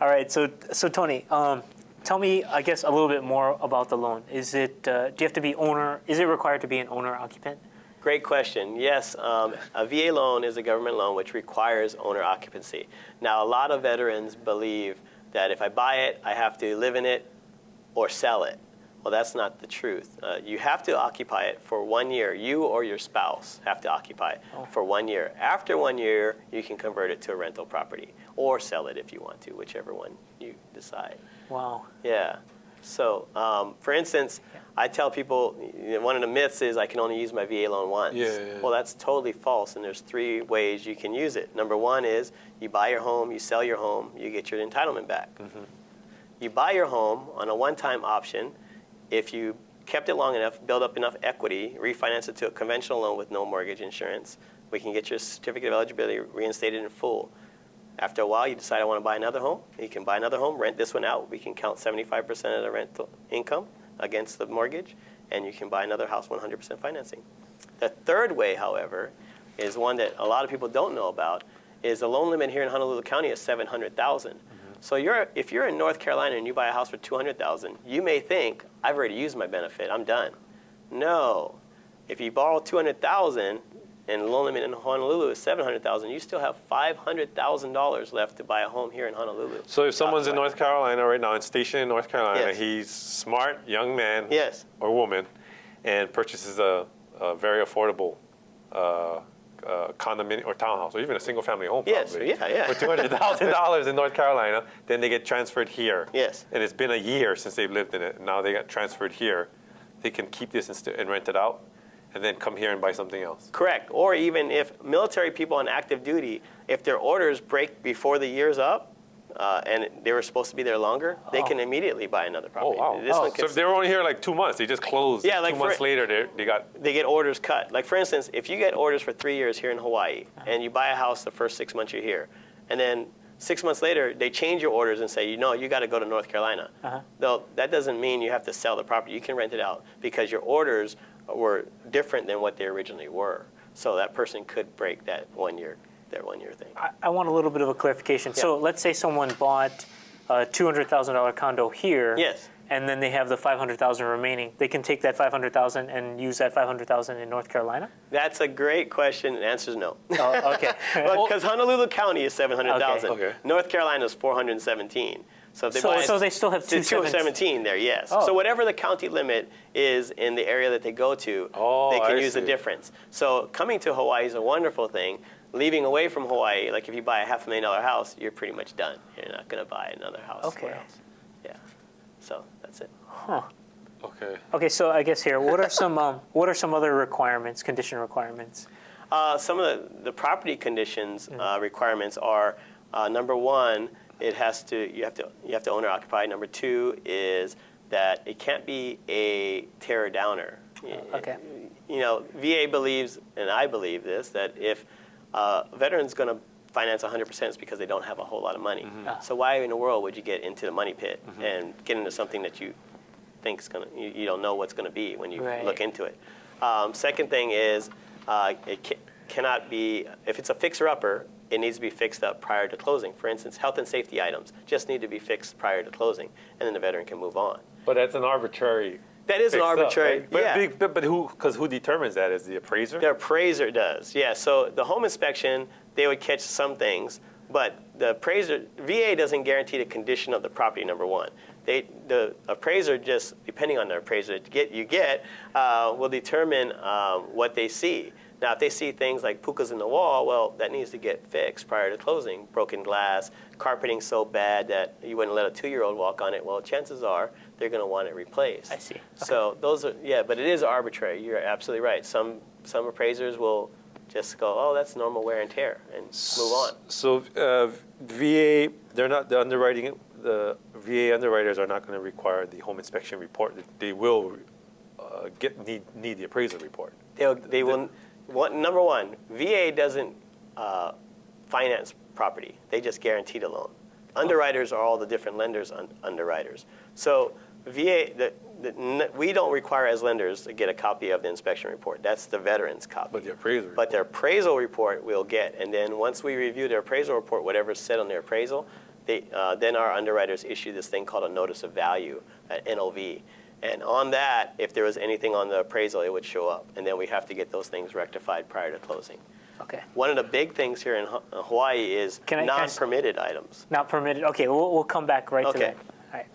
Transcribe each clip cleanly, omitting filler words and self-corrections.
All right, so Tony, tell me, I guess, a little bit more about the loan. Is it, do you have to be owner, is it required to be an owner occupant? Great question. Yes, a VA loan is a government loan which requires owner occupancy. Now, a lot of veterans believe that if I buy it, I have to live in it or sell it. Well, that's not the truth. You have to occupy it for 1 year. You or your spouse have to occupy it for 1 year. After 1 year, you can convert it to a rental property or sell it if you want to, whichever one you decide. Wow. Yeah. So, for instance, I tell people, one of the myths is I can only use my VA loan once. Yeah. Well, that's totally false, and there's 3 ways you can use it. Number 1 is you buy your home, you sell your home, you get your entitlement back. You buy your home on a one-time option. If you kept it long enough, build up enough equity, refinance it to a conventional loan with no mortgage insurance, we can get your certificate of eligibility reinstated in full. After a while, you decide I want to buy another home. You can buy another home, rent this one out. We can count 75% of the rental income against the mortgage, and you can buy another house 100% financing. The third way, however, is one that a lot of people don't know about, is the loan limit here in Honolulu County is $700,000. So if you're in North Carolina and you buy a house for $200,000, you may think, I've already used my benefit, I'm done. No. If you borrow $200,000 and the loan limit in Honolulu is $700,000, you still have $500,000 left to buy a home here in Honolulu. So if someone's in North Carolina right now and stationed in North Carolina, Yes. he's smart, young man Yes. or woman, and purchases a very affordable condominium or townhouse, or even a single-family home, Yes. probably, Yeah. for $200,000 in North Carolina, then they get transferred here. Yes. And it's been a year since they've lived in it, and now they got transferred here. They can keep this and rent it out, and then come here and buy something else. Correct. Or even if military people on active duty, if their orders break before the year's up, and they were supposed to be there longer, they can immediately buy another property. Oh, wow. This one So if they were only here like 2 months, they just closed. Yeah, like 2 months later, they get orders cut. Like, for instance, if you get orders for 3 years here in Hawaii, and you buy a house the first 6 months you're here, and then 6 months later, they change your orders and say, you got to go to North Carolina. Though that doesn't mean you have to sell the property. You can rent it out because your orders were different than what they originally were. So that person could break that 1 year thing. I want a little bit of a clarification. Yeah. So let's say someone bought a $200,000 condo here. Yes. And then they have the $500,000 remaining. They can take that $500,000 and use that $500,000 in North Carolina? That's a great question, and the answer is no. Oh, okay. Because Honolulu County is 700,000. Okay. North Carolina is 417. So if they buy so they still have 217 there, yes. Oh. So whatever the county limit is in the area that they go to, they can use the difference. So coming to Hawaii is a wonderful thing. Leaving away from Hawaii, like if you buy a $500,000 house, you're pretty much done. You're not going to buy another house somewhere else. Yeah. So that's it. Huh. Okay. Okay, so I guess here, what are some other requirements, condition requirements? Some of the property conditions requirements are number 1, you have to owner occupy. Number 2 is that it can't be a tear downer. Okay. VA believes, and I believe this, that if a veteran's going to finance 100%, it's because they don't have a whole lot of money. So why in the world would you get into the money pit and get into something that you think's you don't know what's going to be when you look into it? Second thing is it cannot be, if it's a fixer-upper, it needs to be fixed up prior to closing. For instance, health and safety items just need to be fixed prior to closing, and then the veteran can move on. But that's an arbitrary. That is an arbitrary, up, right? But who determines that? Is the appraiser? The appraiser does, yeah. So the home inspection, they would catch some things, but the appraiser, VA doesn't guarantee the condition of the property, number 1. The appraiser just, depending on the appraiser you get, will determine what they see. Now, if they see things like pukas in the wall, well, that needs to get fixed prior to closing. Broken glass, carpeting so bad that you wouldn't let a 2-year-old walk on it. Well, chances are they're going to want it replaced. I see. Okay. So those are, but it is arbitrary. You're absolutely right. Some appraisers will just go, oh, that's normal wear and tear, and move on. So VA, they're not the underwriting. The VA underwriters are not going to require the home inspection report. They will need the appraisal report. They will. Number 1, VA doesn't finance property. They just guarantee the loan. Underwriters are all the different lenders underwriters. So VA, we don't require as lenders to get a copy of the inspection report. That's the veteran's copy. But the appraisal report. But their appraisal report we'll get. And then once we review their appraisal report, whatever's said on their appraisal, then our underwriters issue this thing called a notice of value, an NOV. And on that, if there was anything on the appraisal, it would show up. And then we have to get those things rectified prior to closing. Okay. One of the big things here in Hawaii is non-permitted items. Not permitted. Okay, we'll come back right to that. All right.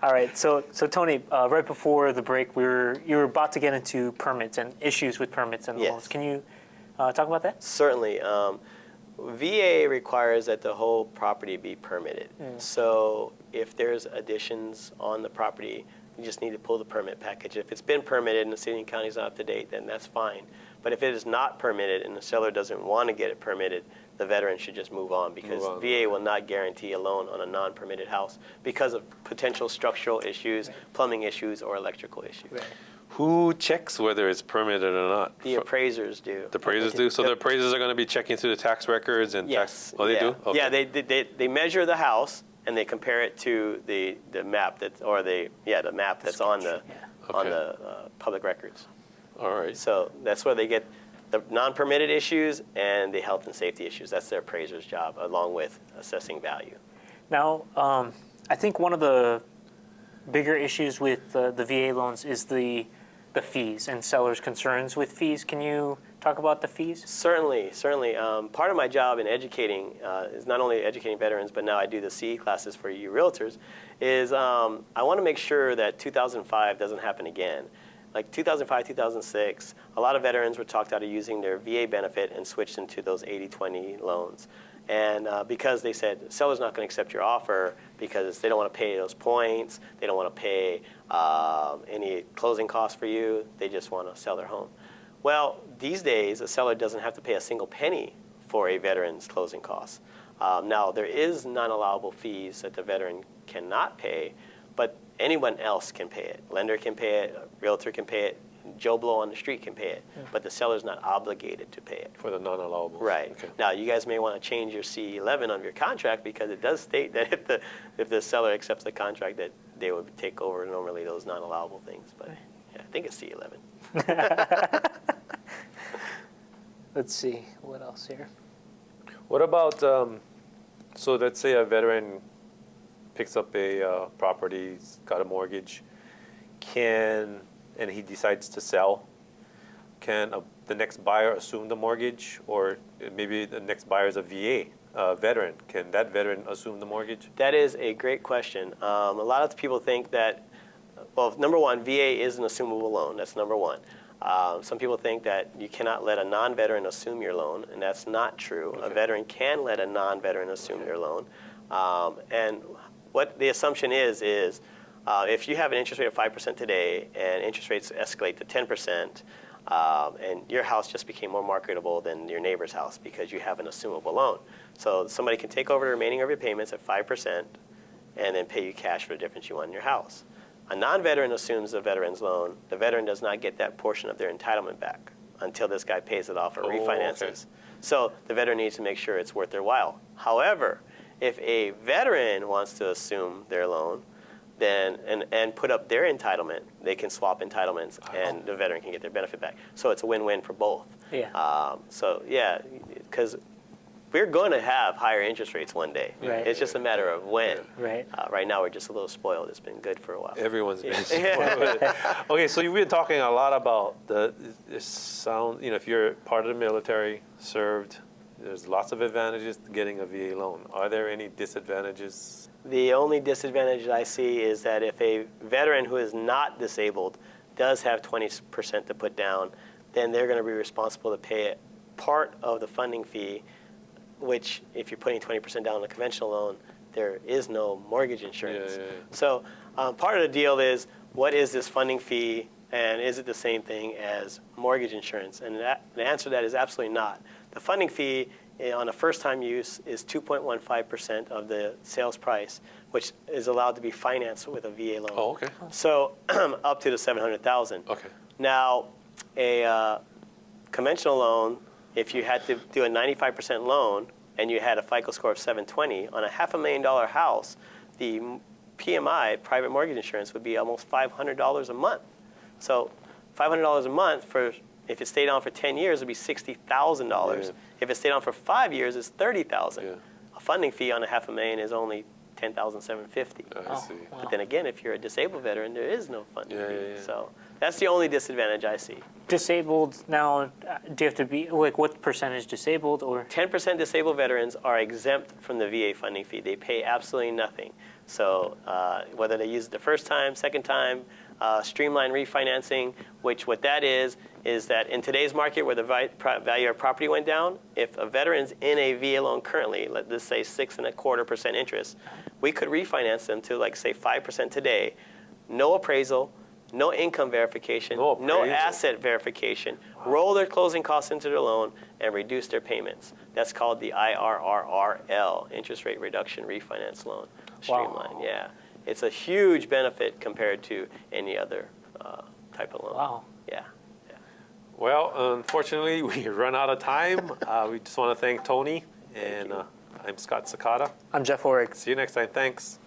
All right, so Tony, right before the break, you were about to get into permits and issues with permits and Yes. loans. Can you talk about that? Certainly. VA requires that the whole property be permitted. So if there's additions on the property, you just need to pull the permit package. If it's been permitted and the city and county is not up to date, then that's fine. But if it is not permitted and the seller doesn't want to get it permitted, the veteran should just move on because VA will not guarantee a loan on a non-permitted house because of potential structural issues, plumbing issues, or electrical issues. Right. Who checks whether it's permitted or not? The appraisers do. The appraisers do? So the appraisers are going to be checking through the tax records and Yes. tax? Oh, they yeah. do? Okay. Yeah, they measure the house and they compare it to the map the map that's on the public records. All right. So that's where they get the non-permitted issues and the health and safety issues. That's their appraiser's job, along with assessing value. Now, I think one of the bigger issues with the VA loans is the fees and sellers' concerns with fees. Can you talk about the fees? Certainly. Part of my job in educating is not only educating veterans, but now I do the CE classes for you realtors, is I want to make sure that 2005 doesn't happen again. Like 2005, 2006, a lot of veterans were talked out of using their VA benefit and switched into those 80-20 loans. And because they said, seller's not going to accept your offer because they don't want to pay those points, they don't want to pay any closing costs for you, they just want to sell their home. Well, these days, a seller doesn't have to pay a single penny for a veteran's closing costs. Now, there is non-allowable fees that the veteran cannot pay, but anyone else can pay it. Lender can pay it, a realtor can pay it, Joe Blow on the street can pay it, but the seller's not obligated to pay it. For the non-allowable. Right. Okay. Now, you guys may want to change your C11 on your contract because it does state that if the seller accepts the contract that they would take over normally those non-allowable things. But yeah, I think it's C11. Let's see, what else here? What about, so let's say a veteran picks up a property, he's got a mortgage, and he decides to sell, can the next buyer assume the mortgage? Or maybe the next buyer is a VA veteran. Can that veteran assume the mortgage? That is a great question. A lot of people think that, well, number one, VA is an assumable loan. That's number one. Some people think that you cannot let a non-veteran assume your loan, and that's not true. Okay. A veteran can let a non-veteran assume their loan. And what the assumption is if you have an interest rate of 5% today and interest rates escalate to 10%, and your house just became more marketable than your neighbor's house because you have an assumable loan. So somebody can take over the remaining of your payments at 5% and then pay you cash for the difference you want in your house. A non-veteran assumes the veteran's loan. The veteran does not get that portion of their entitlement back until this guy pays it off or refinances. Okay. So the veteran needs to make sure it's worth their while. However, if a veteran wants to assume their loan, then and put up their entitlement, they can swap entitlements, and the veteran can get their benefit back. So it's a win-win for both. Yeah. Because we're going to have higher interest rates one day. Right. It's just a matter of when. Right. Right now, we're just a little spoiled. It's been good for a while. Everyone's been spoiled with it. Okay, so you've been talking a lot about the sound. You know, if you're part of the military, served, there's lots of advantages to getting a VA loan. Are there any disadvantages? The only disadvantage I see is that if a veteran who is not disabled does have 20% to put down, then they're going to be responsible to pay part of the funding fee, which if you're putting 20% down on a conventional loan, there is no mortgage insurance. Yeah, yeah, yeah. So part of the deal is, what is this funding fee, and is it the same thing as mortgage insurance? And the answer to that is absolutely not. The funding fee on a first-time use is 2.15% of the sales price, which is allowed to be financed with a VA loan. Oh, okay. So up to the $700,000. Okay. Now, a conventional loan, if you had to do a 95% loan and you had a FICO score of 720 on a $500,000 house, the PMI, private mortgage insurance, would be almost $500 a month. So $500 a month for, if it stayed on for 10 years, would be $60,000. Yeah. If it stayed on for 5 years, it's $30,000. Yeah. A funding fee on a $500,000 is only $10,750. I see. Wow. But then again, if you're a disabled veteran, there is no funding Yeah, fee. yeah, yeah. So that's the only disadvantage I see. Disabled now, do you have to be, like, what percentage disabled, or? 10% disabled veterans are exempt from the VA funding fee. They pay absolutely nothing. So whether they use it the first time, second time, streamline refinancing, which what that is that in today's market where the value of property went down, if a veteran's in a VA loan currently, let's say 6.25% interest, we could refinance them to, like, say 5% today, no appraisal, no income verification, No no appraisal. asset verification, roll their closing costs into their loan, and reduce their payments. That's called the IRRRL, Interest Rate Reduction Refinance Loan. Streamline, yeah. It's a huge benefit compared to any other type of loan. Wow. Yeah. Well, unfortunately, we run out of time. We just want to thank Tony, and you. I'm Scott Sakata. I'm Jeff Orrick. See you next time. Thanks.